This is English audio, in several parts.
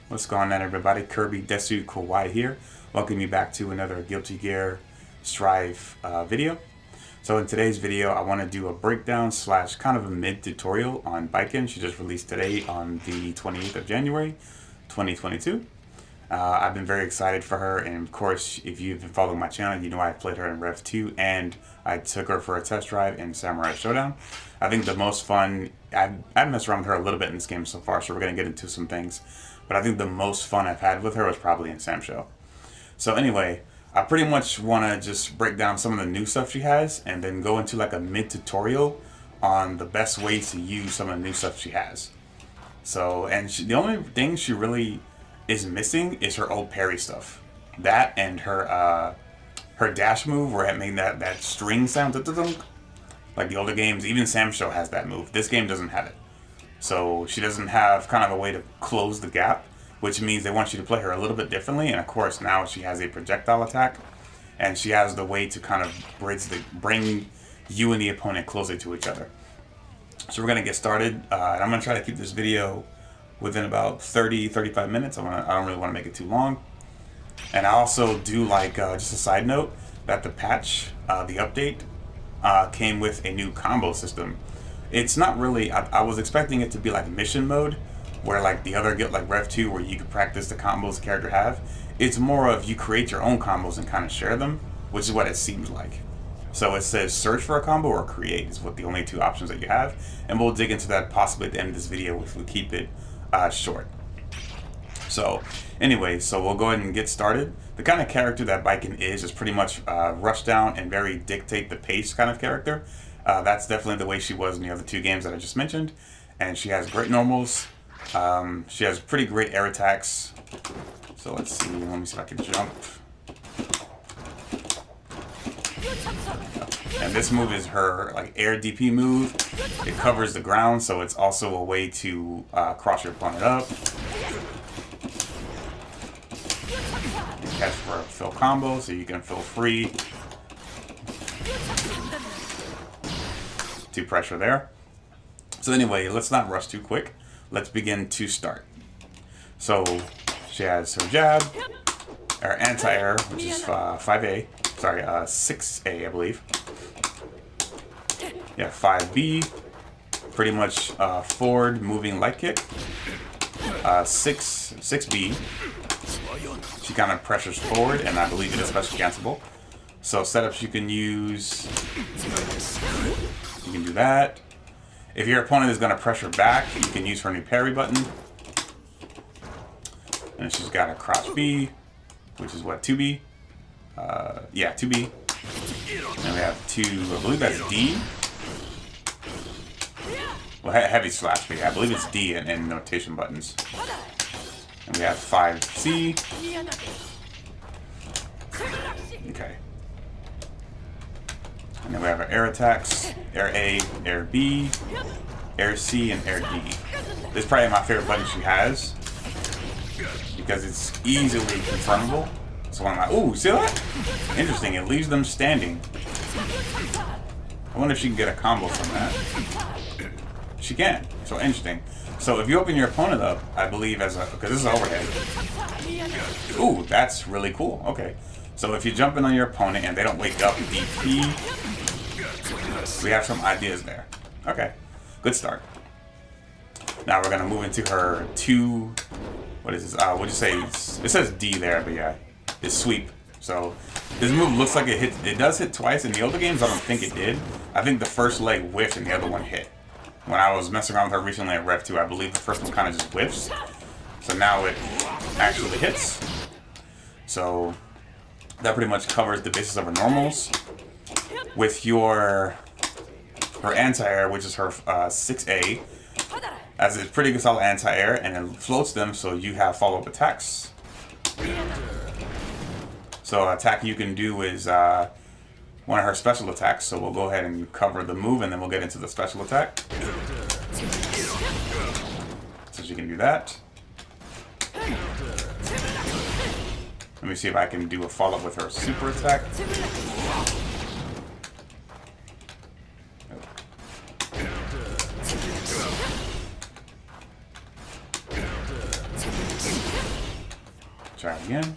What's going on, everybody? KirbyKawaii here. Welcome you back to another Guilty Gear Strive video. So in today's video, I want to do a breakdown slash kind of a mid-tutorial on Baiken. She just released today on the 28th of January, 2022. I've been very excited for her, and of course, if you've been following my channel, you know I played her in Rev 2, and I took her for a test drive in Samurai Showdown. I think the most fun, I've messed around with her a little bit in this game so far, so we're going to get into some things. But I think the most fun I've had with her was probably in Sam Show. So anyway, I pretty much want to just break down some of the new stuff she has, and then go into like a mid-tutorial on the best ways to use some of the new stuff she has. So, and the only thing she really is missing is her old parry stuff. That and her her dash move where it made that string sound, like the older games. Even Sam Show has that move. This game doesn't have it. So she doesn't have kind of a way to close the gap, which means they want you to play her a little bit differently. And of course, now she has a projectile attack, and she has the way to kind of bring you and the opponent closer to each other. So we're gonna get started, and I'm gonna try to keep this video within about 30-35 minutes. I don't really want to make it too long. And I also do like just a side note that the patch, the update, came with a new combo system. It's not really, I was expecting it to be like mission mode, where like the other get like Rev 2 where you could practice the combos the character have. It's more of you create your own combos and kind of share them, which is what it seems like. So it says search for a combo or create is what the only two options that you have. And we'll dig into that possibly at the end of this video if we keep it short. So anyway, so we'll go ahead and get started. The kind of character that Baiken is pretty much rush down and very dictate the pace kind of character. That's definitely the way she was in the other two games that I just mentioned. And she has great normals. She has pretty great air attacks. So let's see, let me see if I can jump. And this move is her like air DP move. It covers the ground, so it's also a way to cross your opponent up. Catch for a fill combo, so you can fill free. To pressure there. So anyway, let's not rush too quick. Let's begin to start. So she has her jab, her anti-air, which is 5A. Sorry, 6A, I believe. Yeah, 5B. Pretty much forward moving light kick. 6B. She kind of pressures forward, and I believe it is special cancelable. So setups you can use. You can do that. If your opponent is going to pressure back, you can use her new parry button. And she's got a crouch B, which is what, 2B? Yeah, 2B. And we have 2, I believe that's D. Well, heavy slash B. I believe it's D in notation buttons. And we have 5C. Okay. And then we have our air attacks, air A, air B, air C, and air D. This is probably my favorite button she has, because it's easily confirmable. So when I'm like, ooh, see that? Interesting, it leaves them standing. I wonder if she can get a combo from that. She can, so interesting. So if you open your opponent up, I believe as a, because this is overhead. Ooh, that's really cool, okay. So if you jump in on your opponent and they don't wake up, DP, we have some ideas there. Okay, good start. Now we're gonna move into her 2, what is this? What'd you say? It says D there, but yeah, it's sweep. So this move looks like it hits, it does hit twice. In the older games, I don't think it did. I think the first leg whiffed and the other one hit. When I was messing around with her recently at Rev 2, I believe the first one kind of just whiffs. So now it actually hits. So that pretty much covers the basis of her normals. With her anti-air, which is her 6A, as a pretty good solid anti-air, and it floats them, so you have follow-up attacks. So attack you can do is one of her special attacks, so we'll go ahead and cover the move, and then we'll get into the special attack. So she can do that. Let me see if I can do a follow-up with her super attack. Try it again.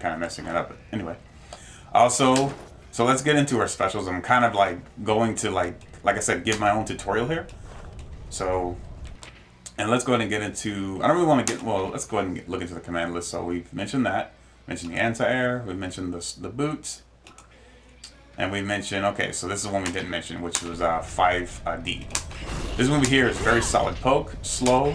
Kind of messing it up, but anyway. Also, so let's get into our specials. I'm kind of like going to like I said, give my own tutorial here. So, and let's go ahead and get into, I don't really want to get, well, let's go ahead and look into the command list. So we've mentioned that, mentioned the anti-air, we mentioned the boots, and we mentioned, okay, so this is one we didn't mention, which was 5D. This movie here is very solid poke, slow,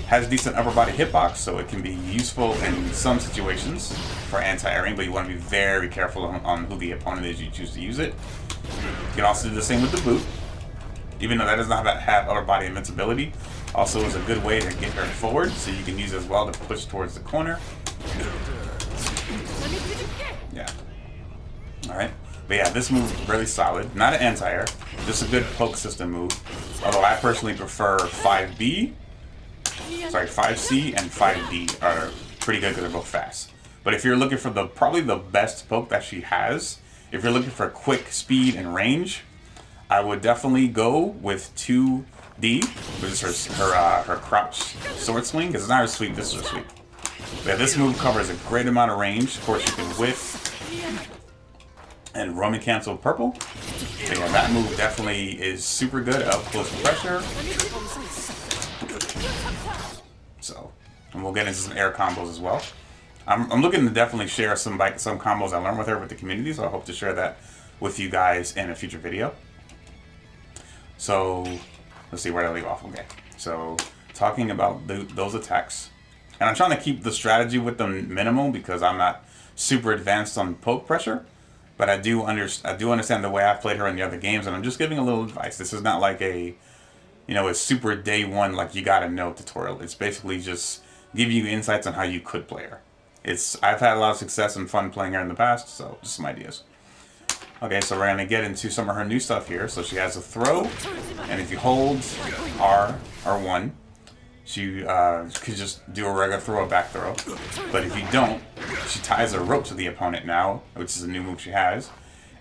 has decent upper body hitbox, so it can be useful in some situations for anti-airing, but you want to be very careful on who the opponent is you choose to use it. You can also do the same with the boot, even though that does not have upper body invincibility. Also is a good way to get her forward, so you can use it as well to push towards the corner. Yeah. Alright. But yeah, this move is really solid. Not an anti-air, just a good poke system move. Although I personally prefer 5B, sorry, 5C and 5D are pretty good because they're both fast. But if you're looking for probably the best poke that she has, if you're looking for quick speed and range, I would definitely go with 2D, which is her crouch sword swing, because it's not her sweep, this is her sweep. But yeah, this move covers a great amount of range. Of course, you can whiff and roaming cancel purple. So yeah, that move definitely is super good up close pressure. So, and we'll get into some air combos as well. I'm looking to definitely share some combos I learned with her with the community, so I hope to share that with you guys in a future video. So, let's see, where did I leave off? Okay, so talking about those attacks, and I'm trying to keep the strategy with them minimal because I'm not super advanced on poke pressure, but I do understand the way I've played her in the other games, and I'm just giving a little advice. This is not like a, you know, a super day one like you gotta know tutorial. It's basically just give you insights on how you could play her. I've had a lot of success and fun playing her in the past, so just some ideas. Okay, so we're gonna get into some of her new stuff here. So she has a throw, and if you hold R1, she could just do a regular throw, a back throw. But if you don't, she ties a rope to the opponent now, which is a new move she has,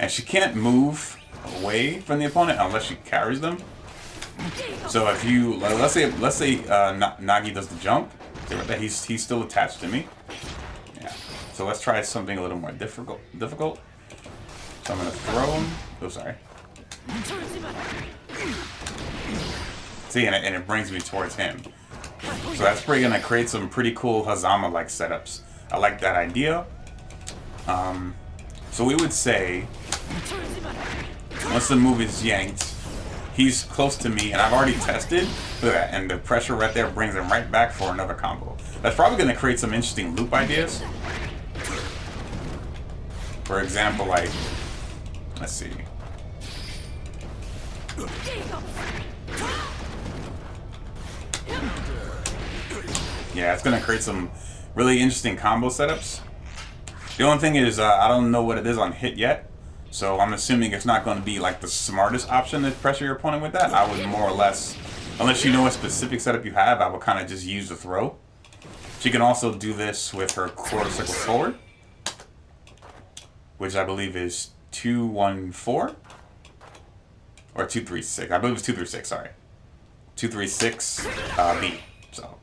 and she can't move away from the opponent unless she carries them. So if you let's say Nagi does the jump, he's still attached to me. Yeah. So let's try something a little more difficult. So I'm gonna throw him. Oh, sorry. See, and it brings me towards him. So that's pretty gonna create some pretty cool Hazama-like setups. I like that idea. So we would say, once the move is yanked, he's close to me, and I've already tested. Look at that, and the pressure right there brings him right back for another combo. That's probably gonna create some interesting loop ideas. For example, like, let's see. Yeah, it's gonna create some really interesting combo setups. The only thing is, I don't know what it is on hit yet, so I'm assuming it's not going to be like the smartest option to pressure your opponent with that. I would more or less, unless you know a specific setup you have, I would kind of just use the throw. She can also do this with her quarter circle forward, which I believe is 2-1-4 or 2-3-6. I believe it's 2-3-6. Sorry, 2-3-6 B. So,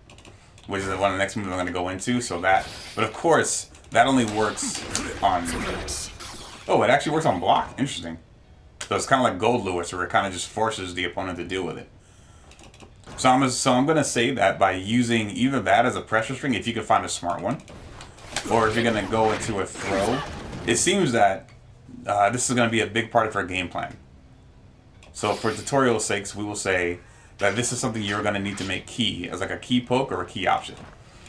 which is one of the next moves I'm going to go into. So that, but of course, that only works on. Oh, it actually works on block. Interesting. So it's kind of like Gold Lewis, where it kind of just forces the opponent to deal with it. So I'm going to say that by using either that as a pressure string, if you can find a smart one, or if you're going to go into a throw, it seems that this is going to be a big part of our game plan. So for tutorial sakes, we will say that this is something you're going to need to make key, as like a key poke or a key option.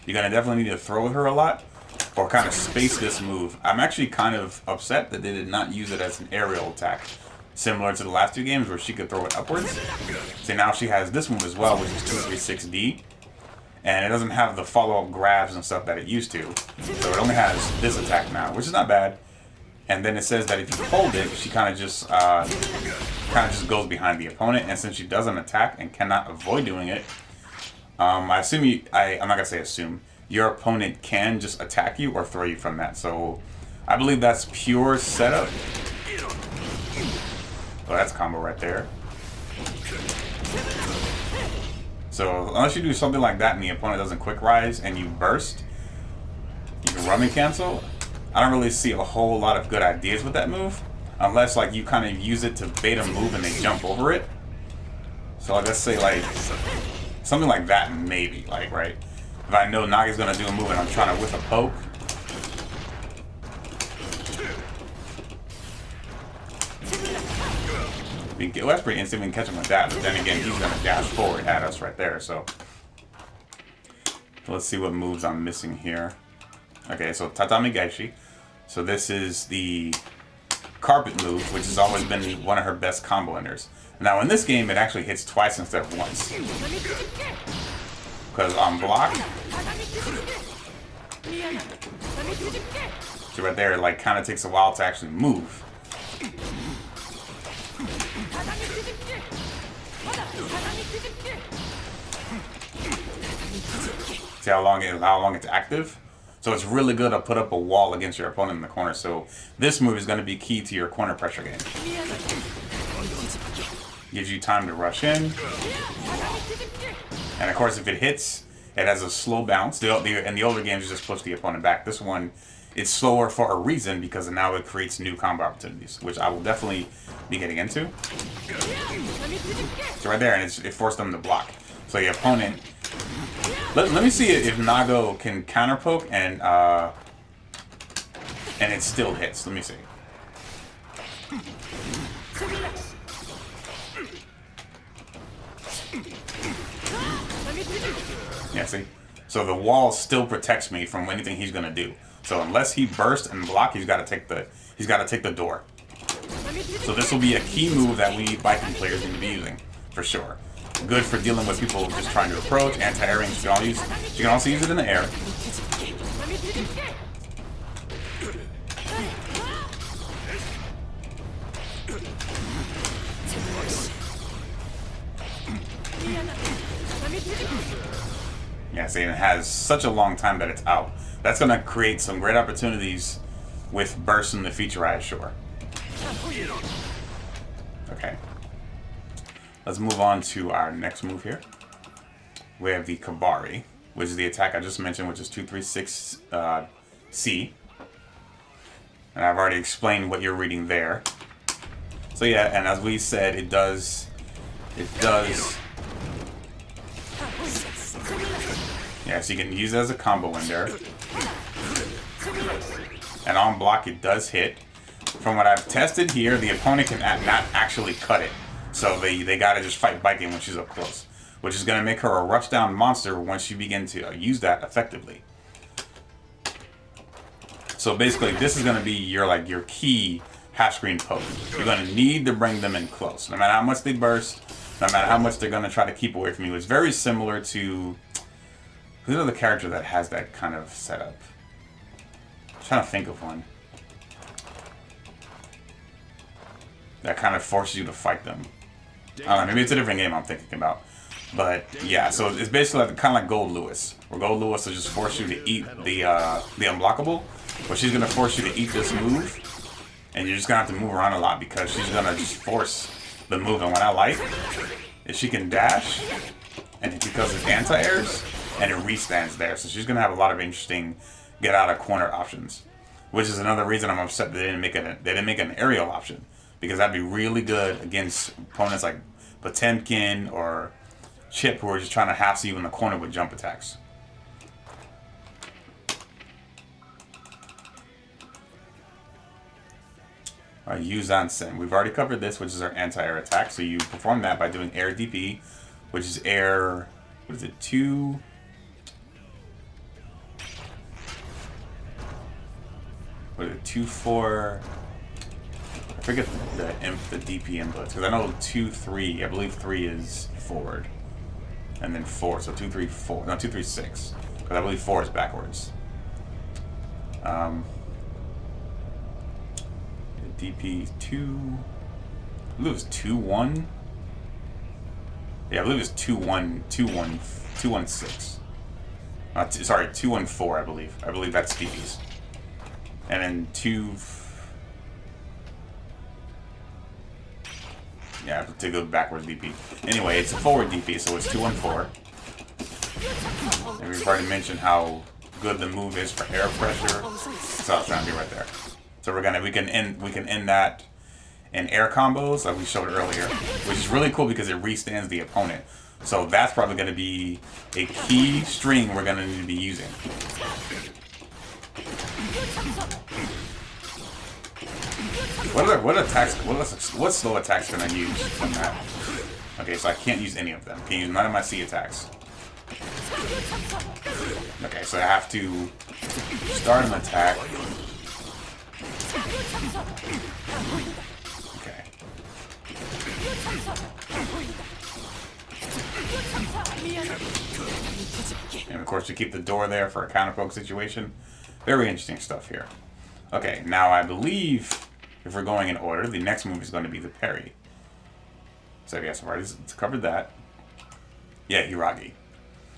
You're going to definitely need to throw with her a lot, or kind of space this move. I'm actually kind of upset that they did not use it as an aerial attack, similar to the last two games where she could throw it upwards. So now she has this move as well, which is 2-3-6-D, and it doesn't have the follow-up grabs and stuff that it used to. So it only has this attack now, which is not bad. And then it says that if you hold it, she kind of just goes behind the opponent, and since she doesn't attack and cannot avoid doing it, I assume I'm not gonna say assume, your opponent can just attack you or throw you from that. So I believe that's pure setup. Oh, that's a combo right there. So unless you do something like that and the opponent doesn't quick rise and you burst, you can run and cancel. I don't really see a whole lot of good ideas with that move, unless like you kind of use it to bait a move and they jump over it. So let's say like something like that, maybe, like, right? If I know Naga's gonna do a move and I'm trying to whiff a poke. Well, that's pretty instant, we can catch him with that, but then again, he's gonna dash forward at us right there, so. Let's see what moves I'm missing here. Okay, so Tatami Gaishi. So this is the carpet move, which has always been one of her best combo enders. Now in this game, it actually hits twice instead of once. Because on block, so right there, it like kind of takes a while to actually move. See how long it's active? So it's really good to put up a wall against your opponent in the corner. So this move is going to be key to your corner pressure game. Gives you time to rush in. And of course, if it hits, it has a slow bounce. In the older games, you just push the opponent back. This one, it's slower for a reason because now it creates new combo opportunities, which I will definitely be getting into. So right there, and it forced them to block. So your opponent... Let me see if Nago can counter poke and it still hits. Let me see. Yeah, see? So the wall still protects me from anything he's gonna do. So unless he bursts and block, he's gotta take the door. So this will be a key move that we Baiken players need to be using, for sure. Good for dealing with people just trying to approach, anti-airing, you can also use it in the air. Yeah, see, and it has such a long time that it's out. That's going to create some great opportunities with bursts in the future, I assure. Okay. Let's move on to our next move here. We have the Kabari, which is the attack I just mentioned, which is 236 C. And I've already explained what you're reading there. So yeah, and as we said, it does. Yeah, so you can use it as a combo ender. And on block, it does hit. From what I've tested here, the opponent can not actually cut it. So they gotta just fight Baiken when she's up close, which is gonna make her a rush down monster once you begin to use that effectively. So basically, this is gonna be your key half screen poke. You're gonna need to bring them in close, no matter how much they burst, no matter how much they're gonna try to keep away from you. It's very similar to who's the other character that has that kind of setup. I'm trying to think of one that kind of forces you to fight them. I don't know, maybe it's a different game I'm thinking about. But yeah, so it's basically kind of like Gold Lewis, where Gold Lewis will just force you to eat the unblockable, but she's going to force you to eat this move, and you're just going to have to move around a lot because she's going to just force the move. And what I like is she can dash, and because it's anti-airs, and it restands there, so she's going to have a lot of interesting get out of corner options, which is another reason I'm upset they didn't make an aerial option. Because that'd be really good against opponents like Potemkin or Chip, who are just trying to hassle you in the corner with jump attacks. Alright, Yuzan-sen. We've already covered this, which is our anti-air attack. So you perform that by doing air DP, which is air, what is it, 2... What is it, 2-4... I forget the DP inputs, because I know 2-3, I believe 3 is forward, and then 4, so 2-3-4, no 2-3-6, because I believe 4 is backwards. DP 2, I believe it was 2-1. Yeah, I believe it's 2-1, 2-1, 2-1-6. Sorry, 2-1-4, I believe. I believe that's DPs. And then 2. Yeah, to go backwards DP. Anyway, it's a forward DP, so it's 2-1-4. And we've already mentioned how good the move is for air pressure. That's what I was trying to do right there. So we can end that in air combos like we showed earlier, which is really cool because it restands the opponent. So that's probably going to be a key string we're going to need to be using. What slow attacks can I use from that? Okay, so I can't use any of them. Can use none of my C attacks. Okay, so I have to start an attack. Okay. And of course you keep the door there for a counter poke situation. Very interesting stuff here. Okay, now I believe if we're going in order, the next move is going to be the parry. So yes, I've already covered that. Yeah, Hiragi.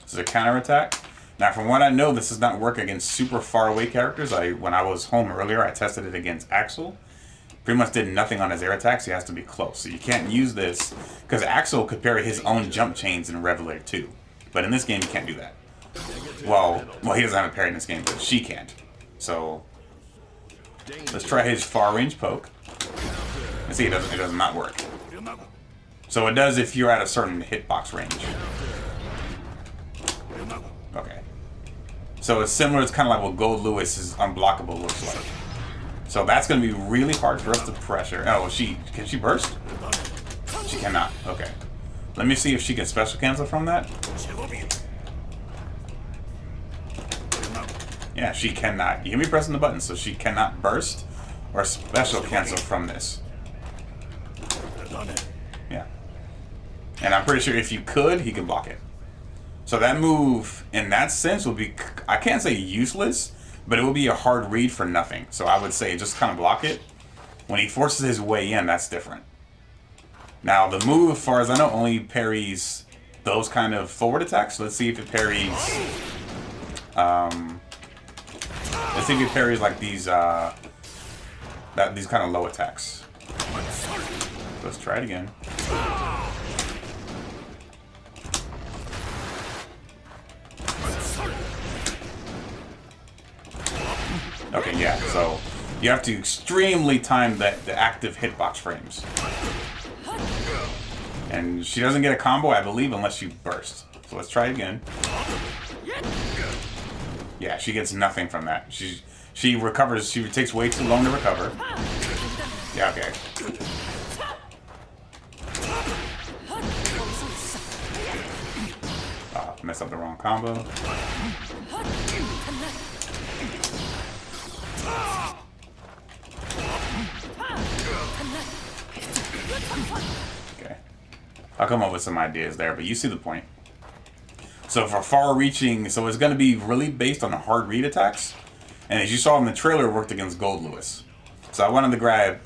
This is a counter attack. Now from what I know, this does not work against super far away characters. When I was home earlier, I tested it against Axel. Pretty much did nothing on his air attacks. He has to be close. So you can't use this because Axel could parry his own jump chains in Revelator 2. But in this game, you can't do that. Well, he doesn't have a parry in this game, but she can't. So let's try his far range poke. And see, it does not work. So it does if you're at a certain hitbox range. Okay. So it's similar. It's kind of like what Gold Lewis's unblockable looks like. So that's going to be really hard for us to pressure. Oh, can she burst? She cannot. Okay. Let me see if she can special cancel from that. Yeah, she cannot. You hear me pressing the button, so she cannot burst or special cancel from this. Yeah. And I'm pretty sure if you could, he could block it. So that move, in that sense, will be, I can't say useless, but it will be a hard read for nothing. So I would say just kind of block it. When he forces his way in, that's different. Now, the move, as far as I know, only parries those kind of forward attacks. Let's see if it parries... let's see if it parries like these kind of low attacks. Let's try it again. Okay, yeah, so you have to extremely time the active hitbox frames. And she doesn't get a combo, I believe, unless you burst. So let's try it again. Yeah, she gets nothing from that. She recovers, she takes way too long to recover. Yeah, okay. Oh, messed up the wrong combo. Okay. I'll come up with some ideas there, but you see the point. So for far-reaching, so it's going to be really based on the hard read attacks. And as you saw in the trailer, it worked against Gold Lewis. So I wanted to grab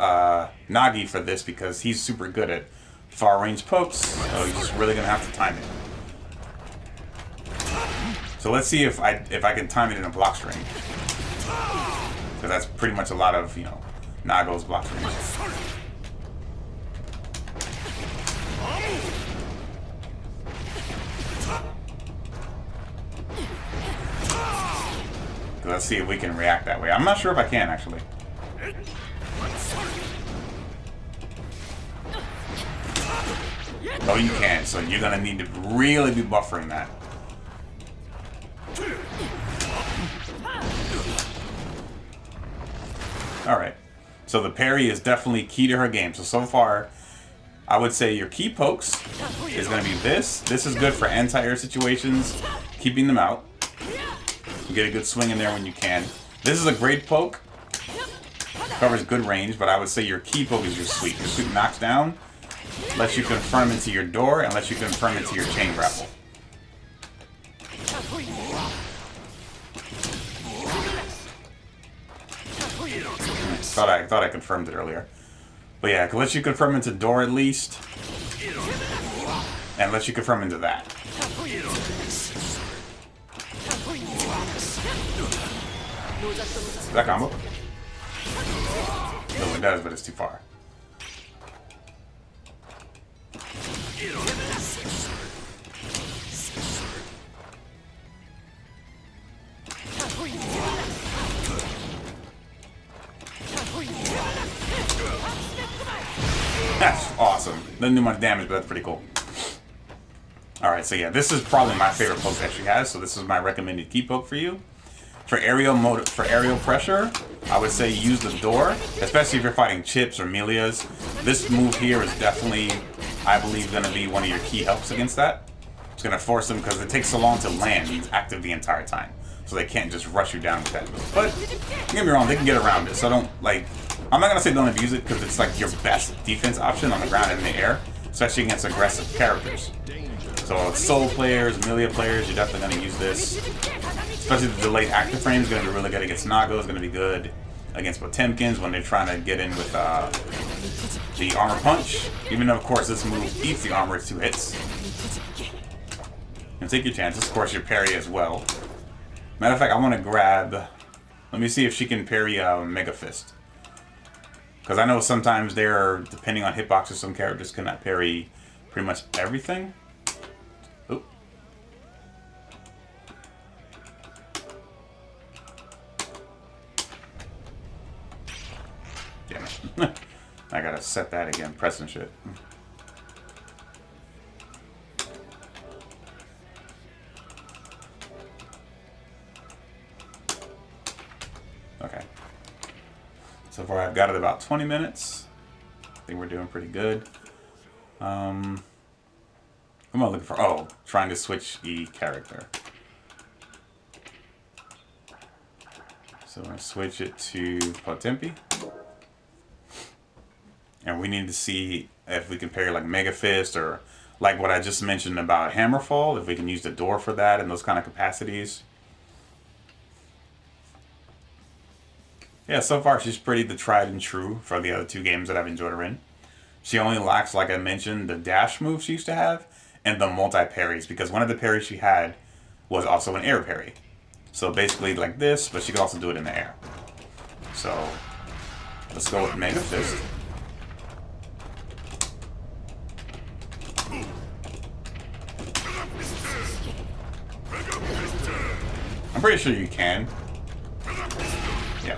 Nagi for this because he's super good at far-range pokes. So he's just really going to have to time it. So let's see if I can time it in a block string. Because that's pretty much a lot of, Nago's block strings. Let's see if we can react that way. I'm not sure if I can, actually. Oh, you can. So you're going to need to really be buffering that. Alright. So the parry is definitely key to her game. So far, I would say your key pokes is going to be this. This is good for anti-air situations, keeping them out. You get a good swing in there when you can. This is a great poke. Covers good range, but I would say your key poke is your sweep. Your sweep knocks down, lets you confirm into your door, and lets you confirm into your chain grapple. Thought I confirmed it earlier. But yeah, it lets you confirm into door at least. And lets you confirm into that. Is that combo? No, it does, but it's too far. That's awesome. Doesn't do much damage, but that's pretty cool. Alright, so yeah, this is probably my favorite poke that she has, so this is my recommended key poke for you. For aerial pressure, I would say use the door, especially if you're fighting chips or Melias. This move here is definitely, I believe, going to be one of your key helps against that. It's going to force them, because it takes so long to land, it's active the entire time. So they can't just rush you down with that move. But, don't get me wrong, they can get around it, so don't, like, I'm not going to say don't abuse it, because it's like your best defense option on the ground and in the air, especially against aggressive characters. So soul players, Melia players, you're definitely going to use this. Especially the delayed active frame is going to be really good against Nago. It's going to be good against Potemkins when they're trying to get in with the armor punch. Even though, of course, this move eats the armor, it's 2 hits. And take your chances. Of course, your parry as well. Matter of fact, I want to grab... Let me see if she can parry Mega Fist. Because I know sometimes they're, depending on hitboxes, some characters cannot parry pretty much everything. Oop. Damn it. I gotta set that again, pressing shit. Okay. So far I've got it about 20 minutes. I think we're doing pretty good. What am I looking for? Oh, trying to switch the character. So I'm going to switch it to Potempi. And we need to see if we can parry like Mega Fist or like what I just mentioned about Hammerfall, if we can use the door for that in those kind of capacities. Yeah, so far she's pretty the tried and true for the other 2 games that I've enjoyed her in. She only lacks, like I mentioned, the dash move she used to have and the multi-parries, because one of the parries she had was also an air parry. So basically like this, but she could also do it in the air. So let's go with Mega Fist. I'm pretty sure you can. Yeah.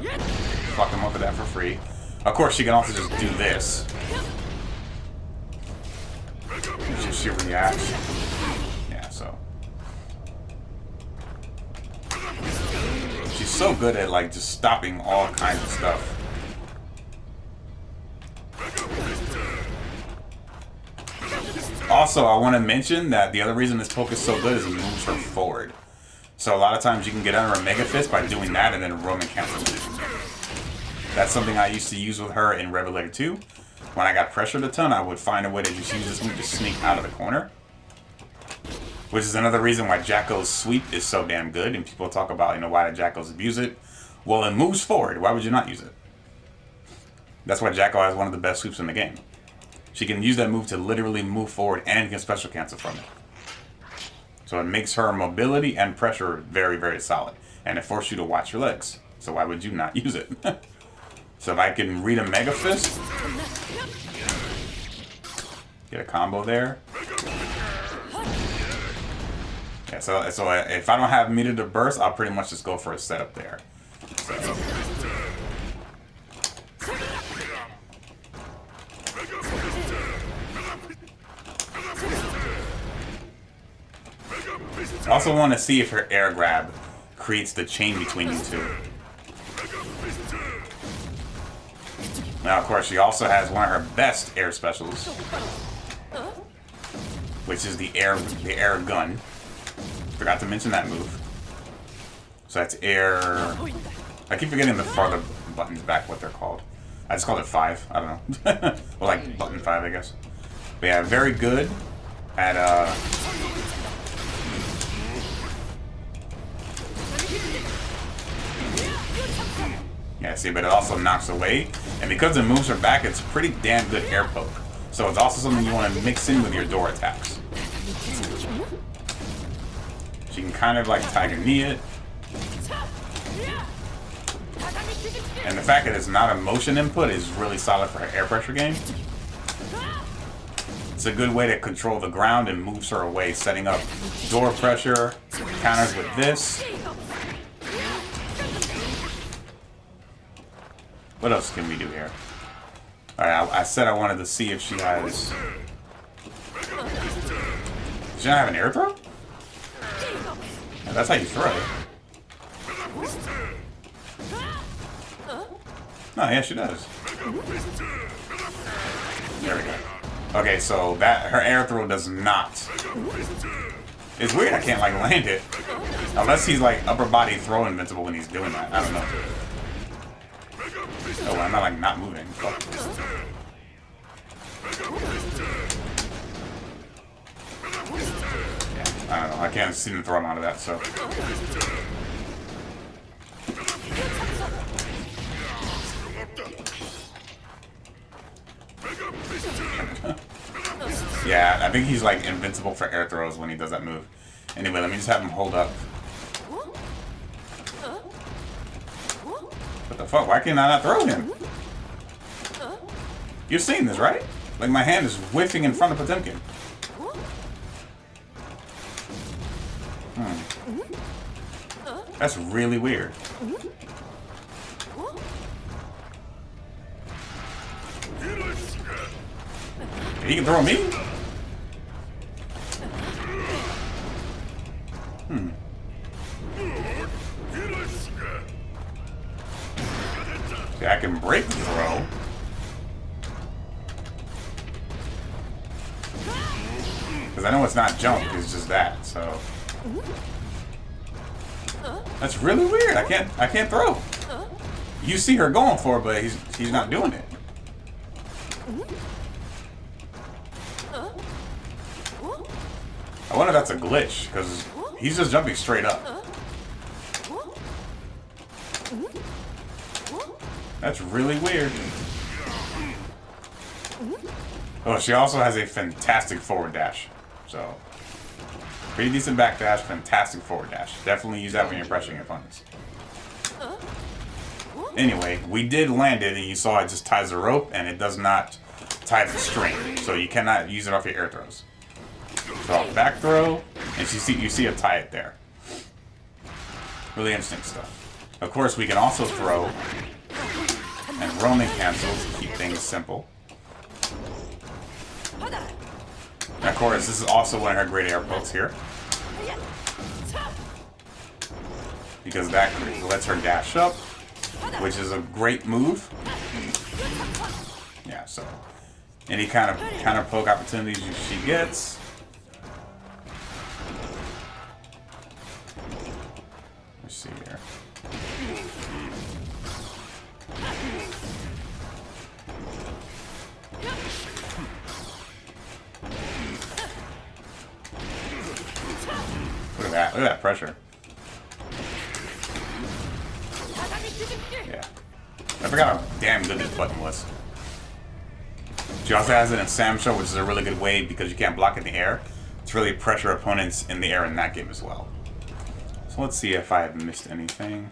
Fuck him up with that for free. Of course, she can also just do this. She reacts. Yeah, so. She's so good at, like, just stopping all kinds of stuff. Also, I want to mention that the other reason this poke is so good is it moves her forward. So a lot of times you can get under a Mega Fist by doing that and then Roman cancels it. That's something I used to use with her in Revelator 2. When I got pressured a ton, I would find a way to just use this move to sneak out of the corner. Which is another reason why Jacko's sweep is so damn good. And people talk about, you know, why did Jacko's abuse it? Well, it moves forward. Why would you not use it? That's why Jacko has one of the best sweeps in the game. She can use that move to literally move forward and can special cancel from it. So it makes her mobility and pressure very, very solid. And it forces you to watch your legs. So why would you not use it? So if I can read a Mega Fist, get a combo there. Yeah, so if I don't have meter to burst, I'll pretty much just go for a setup there. So. I also want to see if her air grab creates the chain between you two. Now, of course, she also has one of her best air specials, which is the air gun. Forgot to mention that move. So that's air. I keep forgetting the farther buttons back what they're called. I just called it 5. I don't know. Well, like button 5, I guess. But yeah, very good at yeah, see, but it also knocks away. And because it moves her back, it's a pretty damn good air poke. So it's also something you want to mix in with your door attacks. She can kind of like Tiger Knee it. And the fact that it's not a motion input is really solid for her air pressure game. It's a good way to control the ground and moves her away, setting up door pressure, counters with this. What else can we do here? Alright, I said I wanted to see if she has... Does she not have an air throw? Yeah, that's how you throw it. Oh, yeah, she does. There we go. Okay, so that her air throw does not. It's weird I can't like land it. Unless he's like upper body throw invincible when he's doing that. I don't know. Oh, well, I'm not like not moving. Fuck. Yeah, I don't know. I can't see him throw him out of that, so. Yeah, I think he's like invincible for air throws when he does that move. Anyway, let me just have him hold up. What the fuck? Why can't I not throw him? You've seen this, right? Like my hand is whiffing in front of Potemkin. That's really weird. He can throw me? See, I can break the throw. Because I know it's not jump, it's just that, so. That's really weird. I can't throw. You see her going for it, but he's not doing it. I wonder if that's a glitch, because he's just jumping straight up. That's really weird. Oh, she also has a fantastic forward dash. So, pretty decent back dash, fantastic forward dash. Definitely use that when you're pressuring your opponents. Anyway, we did land it, and you saw it just ties the rope, and it does not tie the string. So you cannot use it off your air throws. So I'll back throw, and you see it tie it there. Really interesting stuff. Of course, we can also throw and roaming cancel to keep things simple. And of course, this is also one of her great air pokes here. Because that lets her dash up, which is a great move. Yeah, so any kind of counter poke opportunities she gets. Let's see here. Look at that. Look at that pressure. Yeah. I forgot how damn good this button was. She also has it in Sam Show, which is a really good way because you can't block in the air. It's really pressure opponents in the air in that game as well. So let's see if I have missed anything.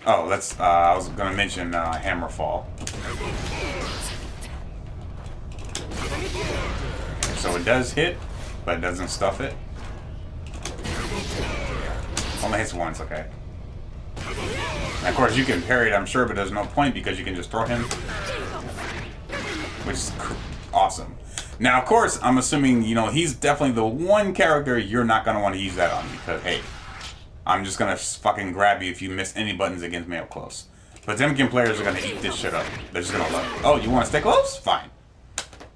Oh, that's I was gonna mention Hammer Fall. So it does hit, but it doesn't stuff it. Only hits once, okay. And of course, you can parry it, I'm sure, but there's no point because you can just throw him. Which is awesome. Now, of course, I'm assuming, you know, he's definitely the one character you're not going to want to use that on because, hey, I'm just going to fucking grab you if you miss any buttons against me up close. But Potemkin players are going to eat this shit up. They're just going to love it. Oh, you want to stay close? Fine.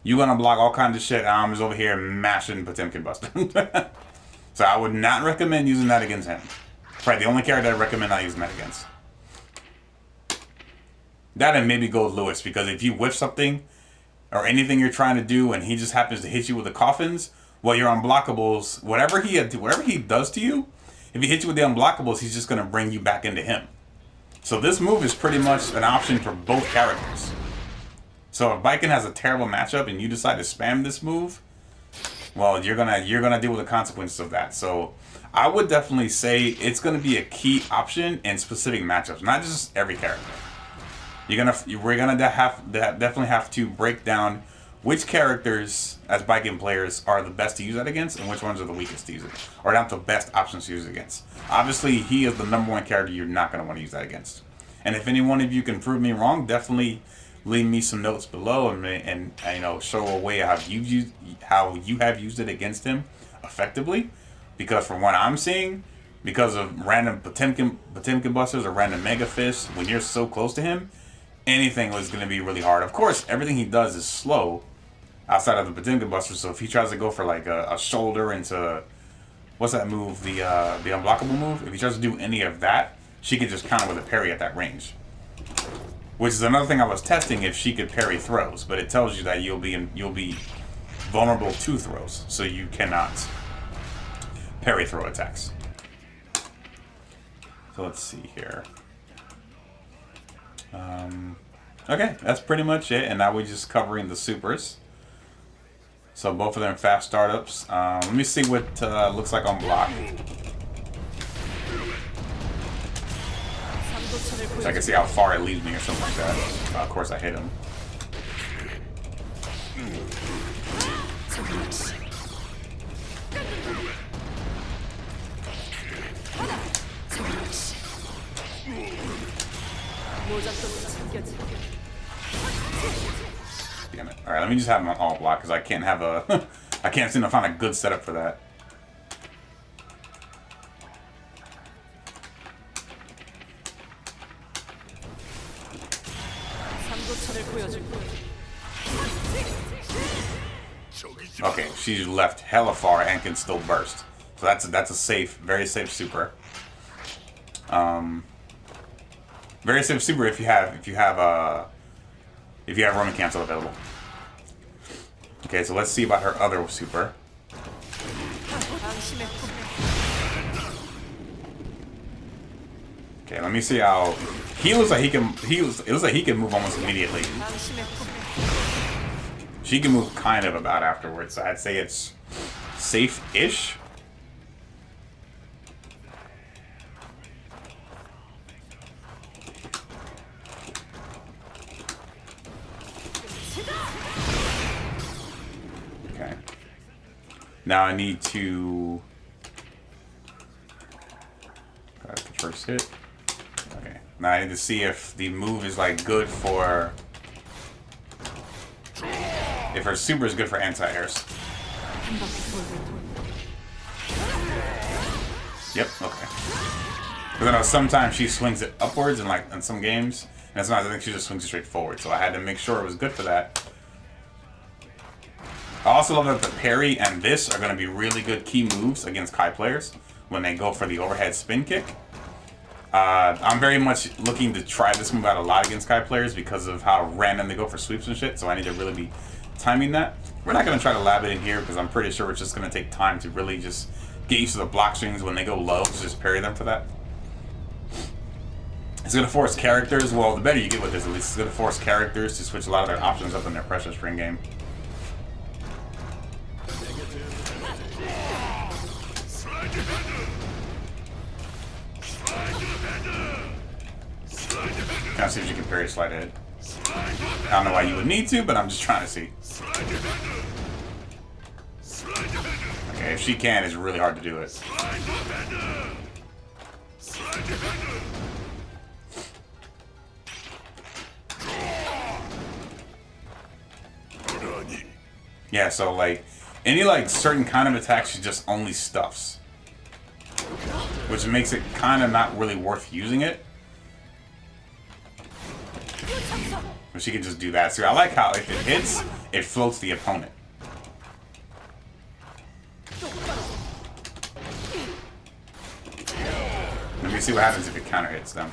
You're going to block all kinds of shit. I'm just over here mashing Potemkin Buster. So I would not recommend using that against him. Probably the only character I recommend not using that against. That and maybe go with Lewis, because if you whiff something or anything you're trying to do and he just happens to hit you with the coffins, well, your unblockables, whatever he does to you, if he hits you with the unblockables, he's just going to bring you back into him. So this move is pretty much an option for both characters. So if Baiken has a terrible matchup and you decide to spam this move, well, you're gonna deal with the consequences of that. So I would definitely say it's gonna be a key option in specific matchups, not just every character. we're gonna definitely have to break down which characters as Baiken players are the best to use that against, and which ones are the weakest to use it, or not the best options to use it against. Obviously, he is the #1 character you're not gonna want to use that against. And if any one of you can prove me wrong, definitely leave me some notes below and you know, show a way how you have used it against him effectively. Because from what I'm seeing, because of random Potemkin busters or random Mega Fists, when you're so close to him, anything was going to be really hard. Of course, everything he does is slow outside of the Potemkin busters. So if he tries to go for like a shoulder into what's that move, the unblockable move, if he tries to do any of that, she could just counter with a parry at that range. Which is another thing I was testing, if she could parry throws, but it tells you that you'll be vulnerable to throws, so you cannot parry throw attacks. So let's see here. Okay, that's pretty much it, and now we're just covering the supers. So both of them fast startups. Let me see what looks like on block. So I can see how far it leads me or something like that. Of course I hit him. Damn it. Alright, let me just have him on all block because I can't have a I can't seem to find a good setup for that. Okay, she's left hella far and can still burst. So that's a safe, very safe super. Very safe super if you have Roman cancel available. Okay, so let's see about her other super. Okay, let me see how he looks like it looks like he can move almost immediately. She can move kind of about afterwards, so I'd say it's safe-ish. Okay. Now I need to... That's the first hit. Okay. Now I need to see if the move is like good for... If her super is good for anti-airs. Yep, okay. Because I know sometimes she swings it upwards in some games, and sometimes I think she just swings it straight forward. So I had to make sure it was good for that. I also love that the parry and this are going to be really good key moves against Kai players when they go for the overhead spin kick. I'm very much looking to try this move out a lot against Kai players because of how random they go for sweeps and shit, so I need to really be timing that. We're not going to try to lab it in here because I'm pretty sure it's just going to take time to really just get used to the block strings when they go low, to just parry them for that. It's going to force characters, well, the better you get with this, at least it's going to force characters to switch a lot of their options up in their pressure spring game. Kind of see if you can parry slide ahead. I don't know why you would need to, but I'm just trying to see. Okay, if she can, it's really hard to do it. Yeah, so like any like certain kind of attack she just only stuffs, which makes it kind of not really worth using it. But she can just do that. So I like how if it hits, it floats the opponent. Let me see what happens if it counter hits them.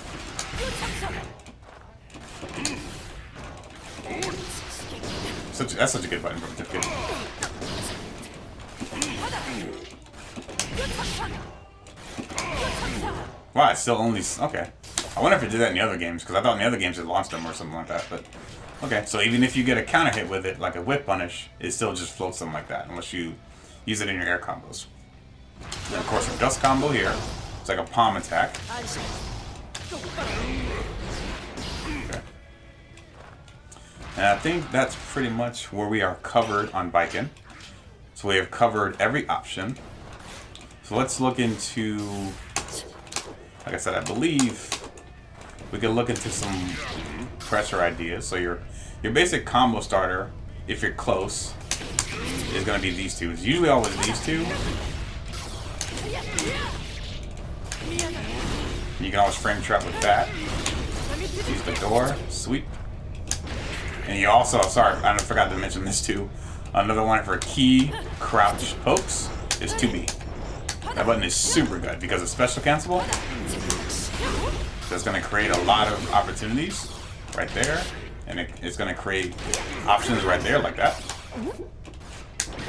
That's such a good button for certificate. Wow, it's still only... Okay. I wonder if it did that in the other games, because I thought in the other games it launched them or something like that, but... Okay, so even if you get a counter hit with it, like a whip punish, it still just floats them like that, unless you use it in your air combos. And of course, a dust combo here. It's like a palm attack. Okay. And I think that's pretty much where we are covered on Baiken. So we have covered every option. So let's look into, like I said, I believe we can look into some pressure ideas. So your basic combo starter, if you're close, is going to be these two. It's usually always these two. You can always frame trap with that. Use the door, sweep. And you also, sorry, I forgot to mention this too. Another one for key crouch pokes is 2B. That button is super good because it's special cancelable. That's going to create a lot of opportunities right there. And it's going to create options right there like that.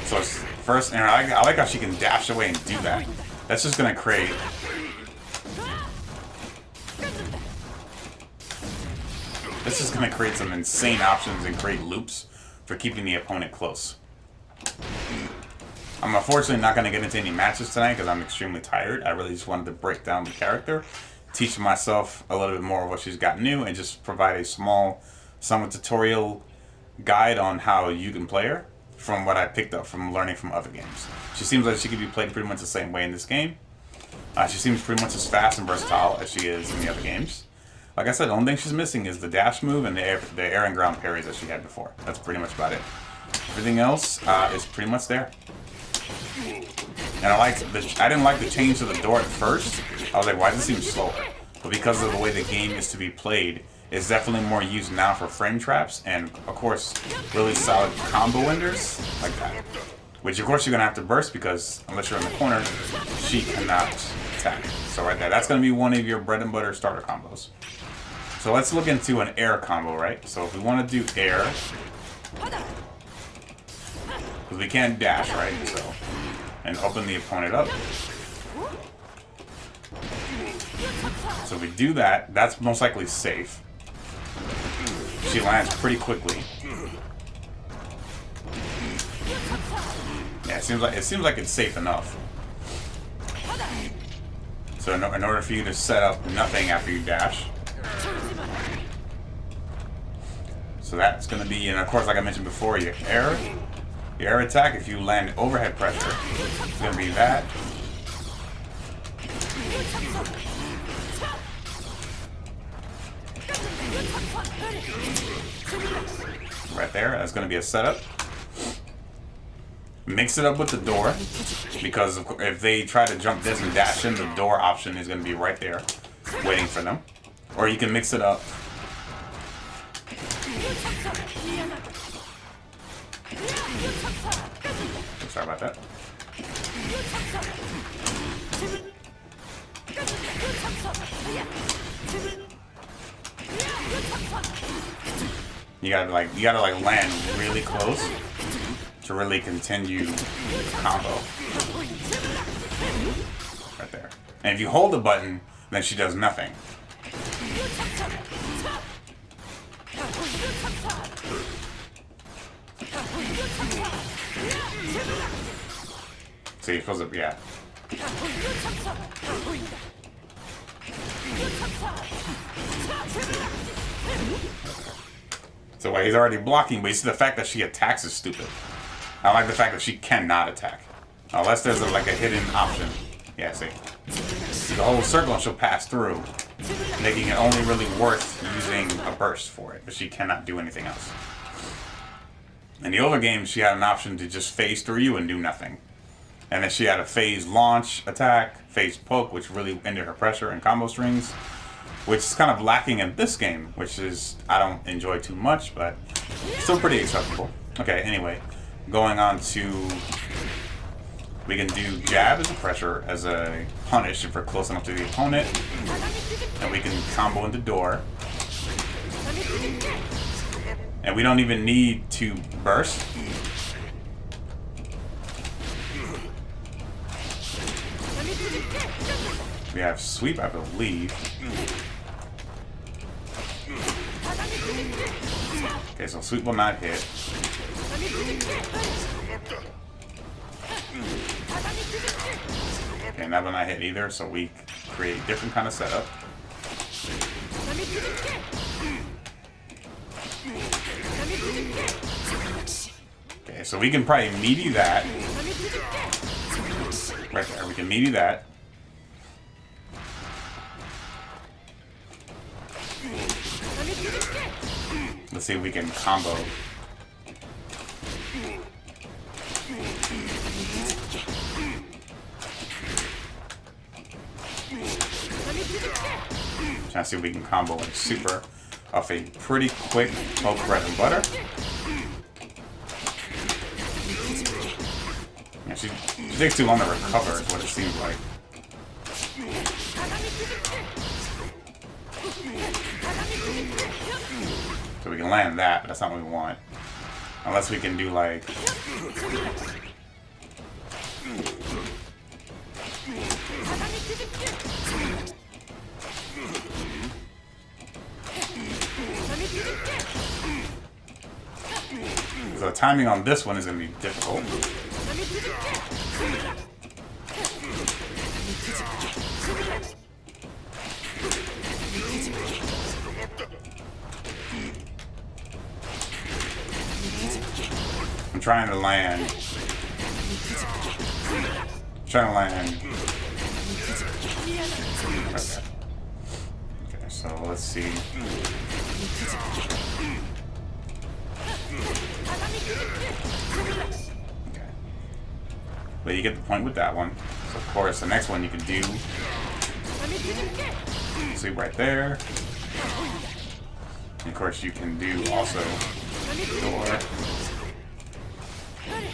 So it's first, and I like how she can dash away and do that. That's just going to create... This is going to create some insane options and create loops for keeping the opponent close. I'm unfortunately not going to get into any matches tonight because I'm extremely tired. I really just wanted to break down the character, teach myself a little bit more of what she's got new, and just provide a small, somewhat tutorial guide on how you can play her from what I picked up from learning from other games. She seems like she could be played pretty much the same way in this game. She seems pretty much as fast and versatile as she is in the other games. Like I said, the only thing she's missing is the dash move and the air and ground parries that she had before. That's pretty much about it. Everything else is pretty much there. And I didn't like the change to the door at first. I was like, why does it seem slower? But because of the way the game is to be played, it's definitely more used now for frame traps and, of course, really solid combo enders like that. Which, of course, you're going to have to burst because unless you're in the corner, she cannot attack. So right there, that's going to be one of your bread and butter starter combos. So let's look into an air combo, right? So if we want to do air, because we can't dash, right? So, and open the opponent up. So if we do that, that's most likely safe. She lands pretty quickly. Yeah, it seems like it's safe enough. So in order for you to set up nothing after you dash. So that's going to be, and of course, like I mentioned before, your air attack, if you land overhead pressure, it's going to be that. Right there, that's going to be a setup. Mix it up with the door, because if they try to jump this and dash in, the door option is going to be right there, waiting for them. Or you can mix it up. Sorry about that. You gotta land really close to really continue the combo. Right there. And if you hold the button, then she does nothing. So you're supposed to, yeah. So well, he's already blocking, but you see the fact that she attacks is stupid. I like the fact that she cannot attack. Unless there's like a hidden option. Yeah, see the whole circle and she'll pass through, making it only really worth using a burst for it, but she cannot do anything else. In the older games, she had an option to just phase through you and do nothing. And then she had a phase launch attack, phase poke, which really ended her pressure and combo strings, which is kind of lacking in this game, which is, I don't enjoy too much, but still pretty acceptable. Okay, anyway, going on to, we can do jab as a pressure, as a punish if we're close enough to the opponent, and we can combo into door. And we don't even need to burst. We have sweep, I believe. Okay, so sweep will not hit. Okay, that will not hit either, so we create a different kind of Okay, so we can probably meaty that. Right there, we can meaty that. Let's see if we can combo. Trying to see if we can combo like super off a pretty quick poke bread and butter. Yeah, she takes too long to recover is what it seems like. So we can land that, but that's not what we want. Unless we can do like... So the timing on this one is going to be difficult. I'm trying to land. Okay, so let's see. Okay. But you get the point with that one. So of course, the next one you can do. See right there. And of course, you can do also door.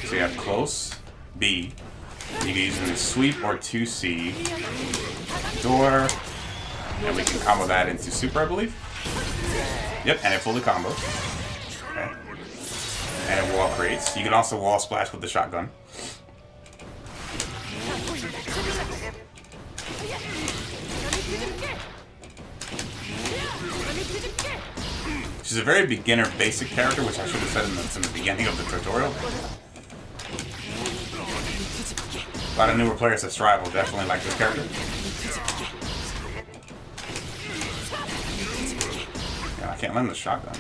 So you have close, B. You can use a sweep or 2C. Door. And we can combo that into super, I believe. Yep, and it fully combos. Okay. And wall creates. You can also wall splash with the shotgun. She's a very beginner basic character, which I should have said in the beginning of the tutorial. A lot of newer players that Strive will definitely like this character. Yeah, I can't land the shotgun.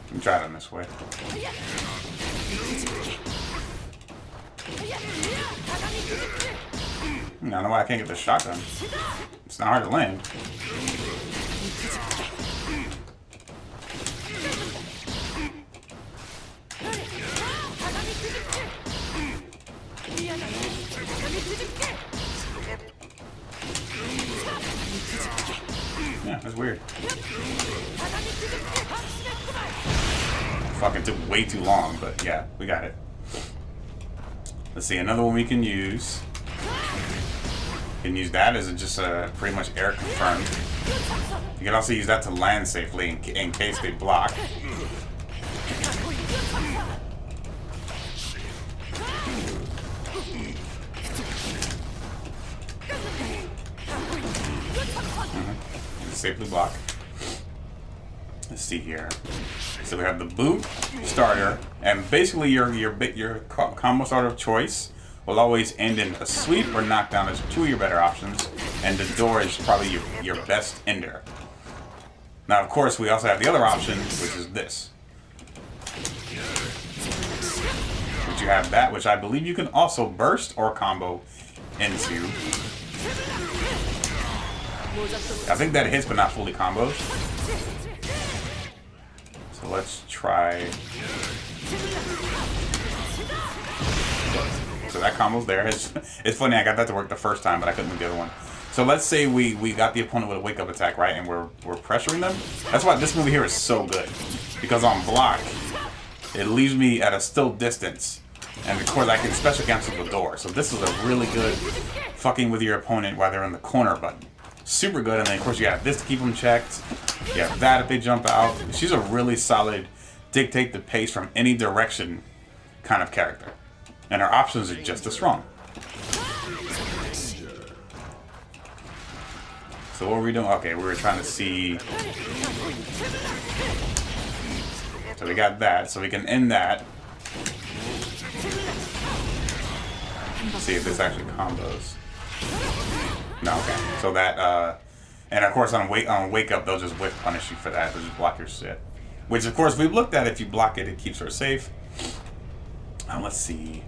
Let me try it on this way. I don't know why I can't get the shotgun. It's not hard to land. Yeah, that's weird. Fucking took way too long, but yeah, we got it. Let's see, another one we can use. You can use that as just pretty much air confirmed. You can also use that to land safely in case they block. Safely block. Let's see here. So we have the boot starter, and basically your combo starter of choice will always end in a sweep or knockdown as two of your better options, and the door is probably your best ender. Now, of course, we also have the other option, which is this. But you have that, which I believe you can also burst or combo into. I think that hits, but not fully combos. So let's try. So that combo's there. It's funny, I got that to work the first time, but I couldn't do the other one. So let's say we got the opponent with a wake-up attack, right? And we're pressuring them. That's why this move here is so good. Because on block, it leaves me at a still distance. And of course, I can special cancel the door. So this is a really good fucking with your opponent while they're in the corner button. Super good. And then, of course, you have this to keep them checked. You have that if they jump out. She's a really solid dictate the pace from any direction kind of character. And her options are just as strong. So what were we doing? Okay, we were trying to see. So we got that. So we can end that. Let's see if this actually combos. No, okay. So that, and of course on wake up, they'll just whiff punish you for that. They'll just block your shit. Which of course we've looked at. If you block it, it keeps her safe. Let's see.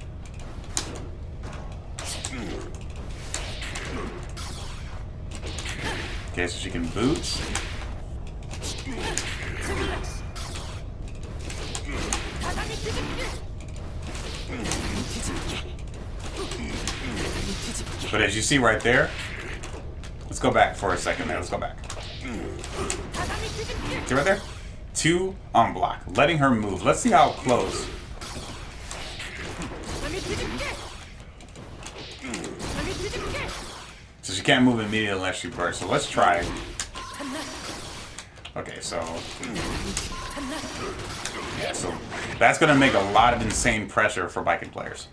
Okay, so she can boot. But as you see right there, let's go back for a second there. Let's go back. See right there? 2 on block, letting her move. Let's see how close. So she can't move immediately unless she bursts. So let's try. Okay, so yeah, so that's gonna make a lot of insane pressure for Baiken players.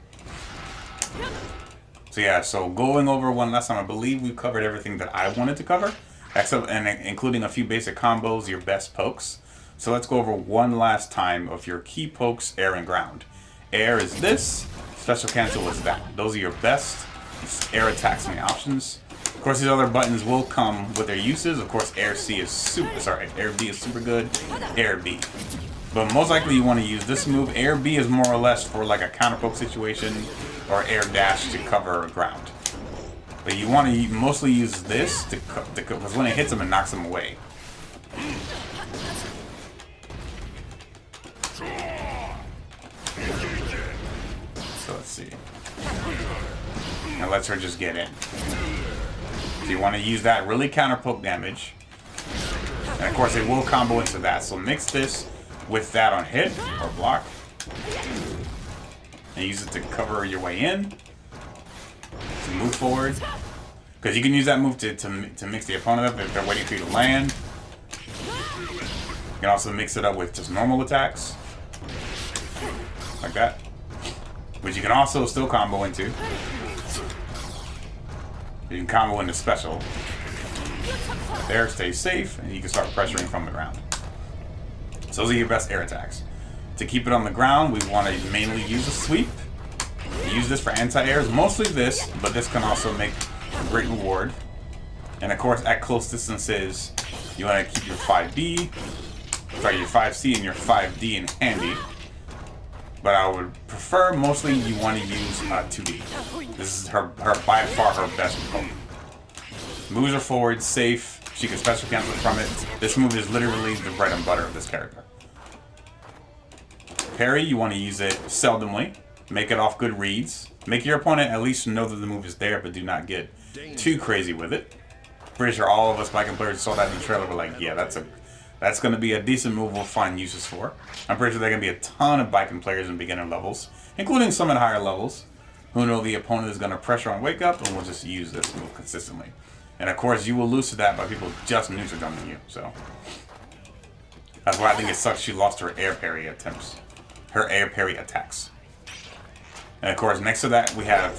So yeah, so going over one last time, I believe we've covered everything that I wanted to cover, except and including a few basic combos, your best pokes. So let's go over one last time of your key pokes, air and ground. Air is this, special cancel is that. Those are your best air attacks and the options. Of course, these other buttons will come with their uses. Of course, air B is super good, air B. But most likely you want to use this move. Air B is more or less for like a counter poke situation, or air dash to cover ground. But you want to mostly use this because when it hits them, it knocks them away. So let's see. And lets her just get in. So you want to use that really counter poke damage. And of course it will combo into that. So mix this with that on hit or block. And use it to cover your way in. To move forward. Because you can use that move to mix the opponent up if they're waiting for you to land. You can also mix it up with just normal attacks. Like that. Which you can also still combo into. You can combo into special. Right there, stay safe, and you can start pressuring from the ground. So those are your best air attacks. To keep it on the ground, we want to mainly use a sweep. Use this for anti-airs, mostly this, but this can also make a great reward. And of course, at close distances, you want to keep your 5B, sorry, your 5C and your 5D in handy. But I would prefer mostly you want to use 2D. This is her by far her best poke. Moves her forward, safe. She can special cancel from it. This move is literally the bread and butter of this character. Parry, you want to use it seldomly. Make it off good reads. Make your opponent at least know that the move is there, but do not get too crazy with it. Pretty sure all of us Baiken players saw that in the trailer. We're like, yeah, that's going to be a decent move we'll find uses for. I'm pretty sure there are going to be a ton of Baiken players in beginner levels, including some at higher levels, who know the opponent is going to pressure on wake up and will just use this move consistently. And of course, you will lose to that by people just neutral jumping you. So that's why I think it sucks she lost her air parry attempts, her air parry attacks. And of course, next to that we have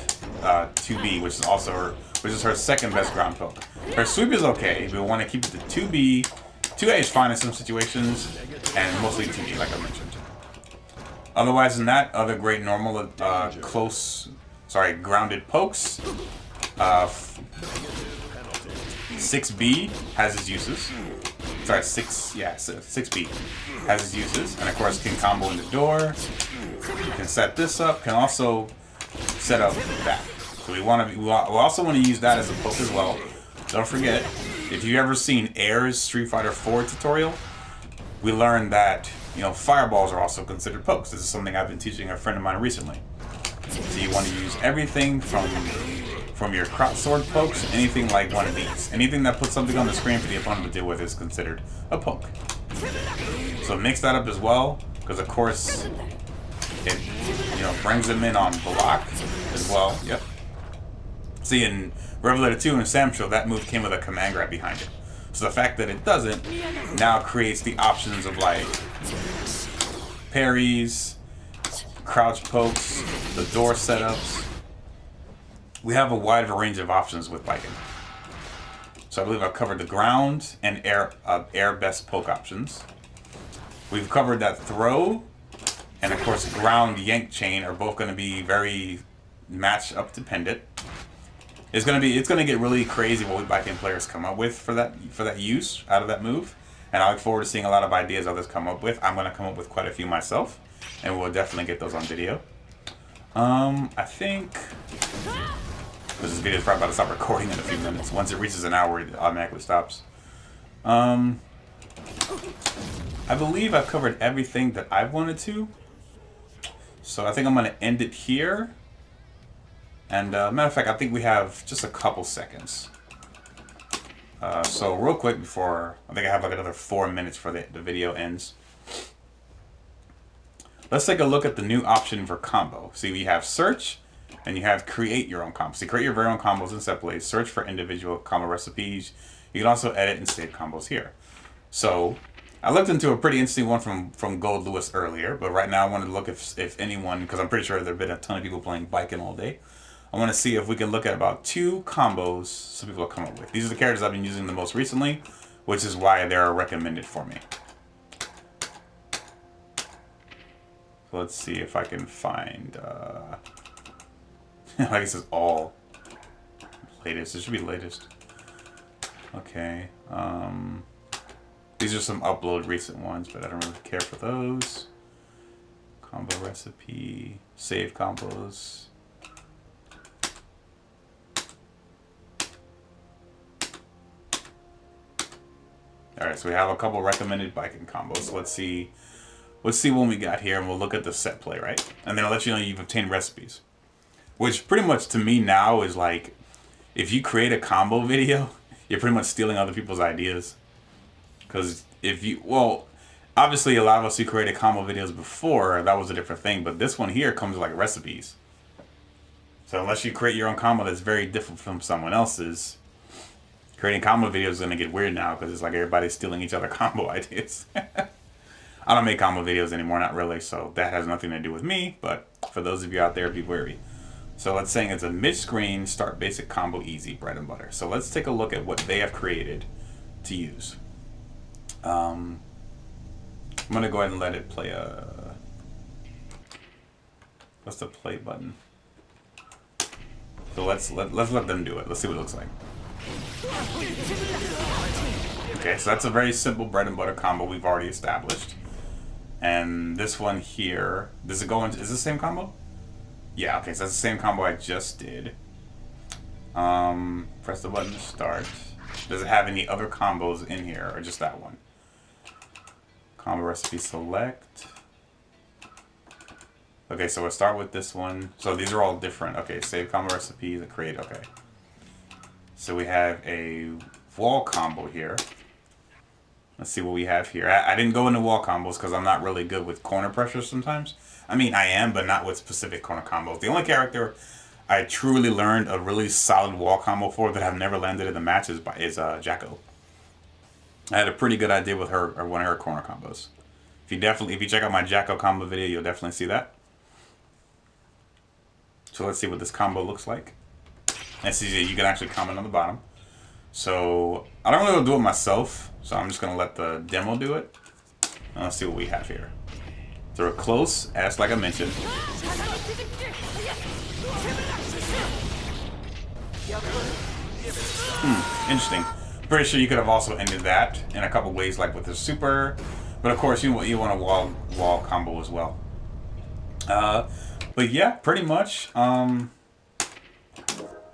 2B, which is her second best ground poke. Her sweep is okay, but we want to keep it to 2B. 2A is fine in some situations, and mostly 2D, like I mentioned. Otherwise than that, other great normal grounded pokes. 6B has its uses. Sorry, 6B has its uses, and of course can combo in the door. You can set this up. Can also set up that. So we also want to use that as a poke as well. Don't forget, if you've ever seen Air's Street Fighter 4 tutorial, we learned that fireballs are also considered pokes. This is something I've been teaching a friend of mine recently. So you want to use everything from your crotch sword pokes, anything like one of these. Anything that puts something on the screen for the opponent to deal with is considered a poke. So mix that up as well, because of course it brings them in on block as well. Yep. See, in Revelator 2 and Sam Show, that move came with a command grab behind it. So the fact that it doesn't now creates the options of like parries, crouch pokes, the door setups. We have a wide range of options with Baiken. So I believe I've covered the ground and air best poke options. We've covered that throw, and of course ground yank chain are both going to be very match up dependent. It's gonna get really crazy what we Baiken players come up with for that use out of that move, and I look forward to seeing a lot of ideas others come up with. I'm gonna come up with quite a few myself, and we'll definitely get those on video. I think because this video is probably about to stop recording in a few minutes. Once it reaches an hour, it automatically stops. I believe I've covered everything that I've wanted to, so I think I'm gonna end it here. And matter of fact, I think we have just a couple seconds. So real quick before, I think I have like another 4 minutes for the video ends. Let's take a look at the new option for combo. See, we have search, and you have create your own combos. So create your very own combos in set plays. Search for individual combo recipes. You can also edit and save combos here. So I looked into a pretty interesting one from Gold Lewis earlier, but right now I wanted to look if anyone, because I'm pretty sure there have been a ton of people playing Baiken all day. I want to see if we can look at about 2 combos some people have come up with. These are the characters I've been using the most recently, which is why they're recommended for me. So let's see if I can find, like it says all latest. It should be latest. Okay. These are some upload recent ones, but I don't really care for those. Combo recipe, save combos. Alright, so we have a couple recommended Baiken combos. Let's see what we got here, and we'll look at the set play, right? And then I'll let you know you've obtained recipes. Which pretty much to me now is like, if you create a combo video, you're pretty much stealing other people's ideas. Because well, obviously a lot of us who created combo videos before, that was a different thing, but this one here comes with like recipes. So unless you create your own combo that's very different from someone else's, creating combo videos is going to get weird now because it's like everybody's stealing each other combo ideas. I don't make combo videos anymore, not really, so that has nothing to do with me, but for those of you out there, be wary. So let's say it's a mid-screen, start basic combo easy, bread and butter. So let's take a look at what they have created to use. I'm going to go ahead and let it play what's the play button? So let's let them do it. Let's see what it looks like. Okay, so that's a very simple bread and butter combo we've already established. And this one here, does it go into, is this the same combo? Yeah, okay, so that's the same combo I just did. Press the button to start. Does it have any other combos in here, or just that one? Combo recipe select. Okay, so we'll start with this one. So these are all different. Okay, save combo recipes and create, okay. So we have a wall combo here. Let's see what we have here. I didn't go into wall combos because I'm not really good with corner pressure sometimes. I mean, I am, but not with specific corner combos. The only character I truly learned a really solid wall combo for that I've never landed in the match is Jacko. I had a pretty good idea with her, or one of her corner combos. If you check out my Jacko combo video, you'll definitely see that. So let's see what this combo looks like. And see, you can actually comment on the bottom. So I don't really do it myself, so I'm just gonna let the demo do it. And let's see what we have here. Throw it close, as like I mentioned. Interesting. Pretty sure you could have also ended that in a couple ways, like with the super, but of course you want a wall combo as well. But yeah, pretty much.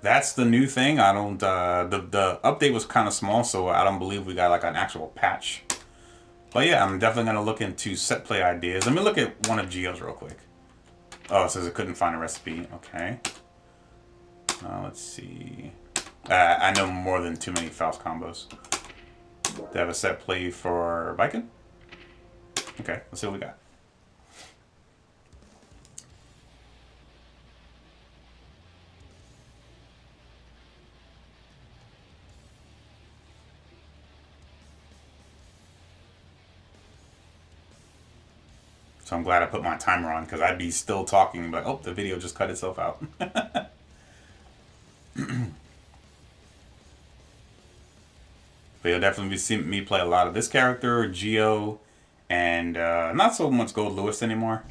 That's the new thing. I don't. The update was kind of small, so I don't believe we got like an actual patch. But yeah, I'm definitely gonna look into set play ideas. Let me look at one of Geo's real quick. Oh, it says it couldn't find a recipe. Okay. Let's see. I know more than too many Faust combos. They have a set play for Baiken? Okay, let's see what we got. So I'm glad I put my timer on because I'd be still talking, but oh, the video just cut itself out. But you'll definitely see me play a lot of this character, Geo, and not so much Gold Lewis anymore.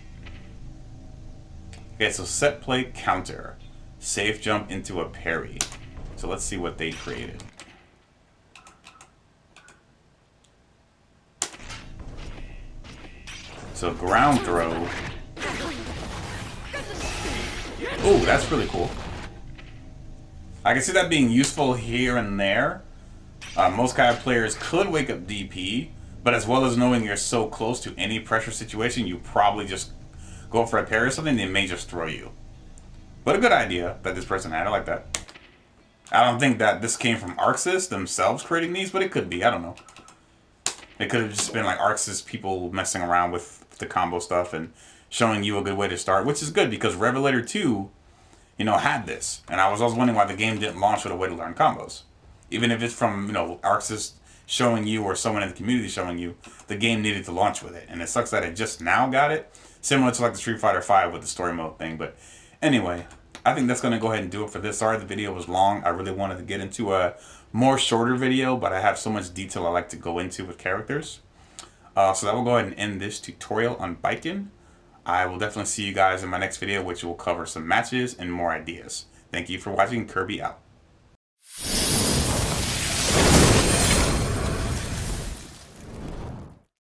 Okay, so set play counter. Safe jump into a parry. So let's see what they created. So ground throw. Oh, that's really cool. I can see that being useful here and there. Most Kai players could wake up DP, but as well as knowing you're so close to any pressure situation, you probably just go for a parry or something, they may just throw you. But a good idea that this person had. I like that. I don't think that this came from ArcSys themselves creating these, but it could be. I don't know. It could have just been like ArcSys people messing around with the combo stuff and showing you a good way to start, which is good because Revelator 2, you know, had this. And I was always wondering why the game didn't launch with a way to learn combos. Even if it's from, you know, ArcSys showing you or someone in the community showing you, the game needed to launch with it. And it sucks that it just now got it. Similar to like the Street Fighter V with the story mode thing. But anyway, I think that's going to go ahead and do it for this. Sorry the video was long. I really wanted to get into a more shorter video, but I have so much detail I like to go into with characters. So that will go ahead and end this tutorial on Baiken. I will definitely see you guys in my next video, which will cover some matches and more ideas. Thank you for watching. Kirby out.